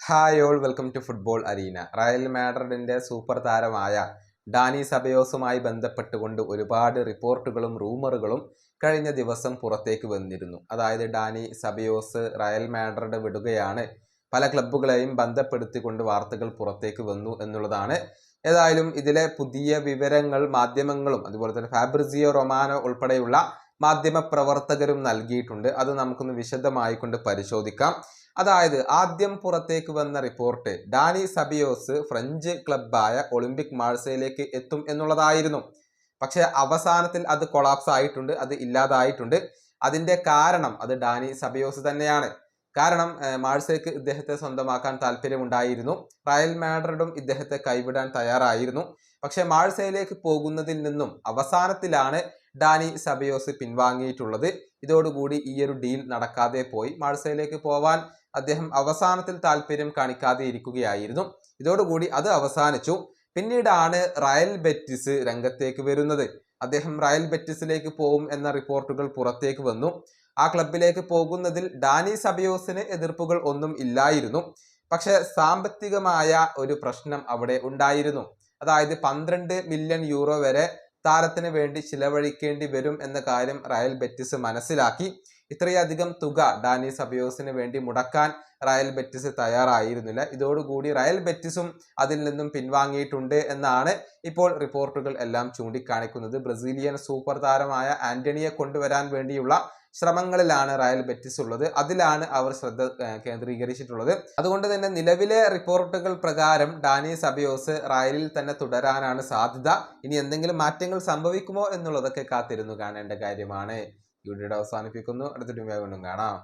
Hi all welcome to football arena. Real മാഡ്രിഡിന്റെ super താരമായ Dani സബയോസുമായി ബന്ധപ്പെട്ടുകൊണ്ട് ഒരുപാട് റിപ്പോർട്ടുകളും റൂമറുകളും കഴിഞ്ഞ ദിവസം പുറത്തേക്ക് വന്നിരുന്നു. അതായത് ഡാനി സബയോസ് റയൽ മാഡ്രിഡ് വിടുകയാണ്, പല ക്ലബ്ബുകളെയും ബന്ധപ്പെടുത്തിക്കൊണ്ട് വാർത്തകൾ പുറത്തേക്ക് വന്നു എന്നുള്ളതാണ്. ഏതായാലും ഇതിലെ പുതിയ വിവരങ്ങൾ മാധ്യമങ്ങളും അതുപോലെ തന്നെ ഫാബ്രിസിയോ റൊമാനോ ഉൾപ്പെടെയുള്ള മാധ്യമ പ്രവർത്തകരും നൽകിയിട്ടുണ്ട്. അത് നമുക്കൊന്ന് വിശദമായിക്കൊണ്ട് പരിശോധിക്കാം. അതായത് ആദ്യം പുറത്തേക്ക് വന്ന റിപ്പോർട്ട് ഡാനി സബിയോസ് ഫ്രഞ്ച് ക്ലബ്ബായ ഒളിമ്പിക് മാഴ്സയിലേക്ക് എത്തും എന്നുള്ളതായിരുന്നു. പക്ഷെ അവസാനത്തിൽ അത് കൊളാപ്സ് ആയിട്ടുണ്ട്, അത് ഇല്ലാതായിട്ടുണ്ട്. അതിന്റെ കാരണം അത് ഡാനി സബിയോസ് തന്നെയാണ്. കാരണം മാഴ്സയ്ക്ക് ഇദ്ദേഹത്തെ സ്വന്തമാക്കാൻ താല്പര്യമുണ്ടായിരുന്നു. റയൽ മാഡ്രിഡും ഇദ്ദേഹത്തെ കൈവിടാൻ തയ്യാറായിരുന്നു. പക്ഷെ മാഴ്സയിലേക്ക് പോകുന്നതിൽ നിന്നും അവസാനത്തിലാണ് ഡാനി സബിയോസ് പിൻവാങ്ങിയിട്ടുള്ളത്. ഇതോടുകൂടി ഈ ഒരു ഡീൽ നടക്കാതെ പോയി. മാഴ്സയിലേക്ക് പോവാൻ അദ്ദേഹം അവസാനത്തിൽ താല്പര്യം കാണിക്കാതെ ഇരിക്കുകയായിരുന്നു. ഇതോടുകൂടി അത് അവസാനിച്ചു. പിന്നീടാണ് റയൽ ബെറ്റിസ് രംഗത്തേക്ക് വരുന്നത്. അദ്ദേഹം റയൽ ബെറ്റിസിലേക്ക് പോകും എന്ന റിപ്പോർട്ടുകൾ പുറത്തേക്ക് വന്നു. ആ ക്ലബിലേക്ക് പോകുന്നതിൽ ഡാനി സബിയോസിന് എതിർപ്പുകൾ ഒന്നും ഇല്ലായിരുന്നു. പക്ഷെ സാമ്പത്തികമായ ഒരു പ്രശ്നം അവിടെ ഉണ്ടായിരുന്നു. അതായത് 12 മില്യൺ യൂറോ വരെ താരത്തിന് വേണ്ടി ചിലവഴിക്കേണ്ടി വരും എന്ന കാര്യം റയൽ ബെറ്റിസ് മനസ്സിലാക്കി. ഇത്രയധികം തുക ഡാനി സബിയോസിന് വേണ്ടി മുടക്കാൻ റയൽ ബെറ്റിസ് തയ്യാറായിരുന്നില്ല. ഇതോടുകൂടി റയൽ ബെറ്റിസും അതിൽ നിന്നും പിൻവാങ്ങിയിട്ടുണ്ട് എന്നാണ് ഇപ്പോൾ റിപ്പോർട്ടുകൾ എല്ലാം ചൂണ്ടിക്കാണിക്കുന്നത്. ബ്രസീലിയൻ സൂപ്പർ താരമായ ആന്റണിയെ കൊണ്ടുവരാൻ വേണ്ടിയുള്ള ശ്രമങ്ങളിലാണ് റയൽ ബെറ്റിസ് ഉള്ളത്. അതിലാണ് അവർ ശ്രദ്ധ കേന്ദ്രീകരിച്ചിട്ടുള്ളത്. അതുകൊണ്ട് തന്നെ നിലവിലെ റിപ്പോർട്ടുകൾ പ്രകാരം ഡാനി സബിയോസ് റയലിൽ തന്നെ തുടരാനാണ് സാധ്യത. ഇനി എന്തെങ്കിലും മാറ്റങ്ങൾ സംഭവിക്കുമോ എന്നുള്ളതൊക്കെ കാത്തിരുന്നു കാണേണ്ട കാര്യമാണ്. വീഡിയോ അവസാനിപ്പിക്കുന്നു. അടുത്ത വീഡിയോയിൽ വീണ്ടും കാണാം.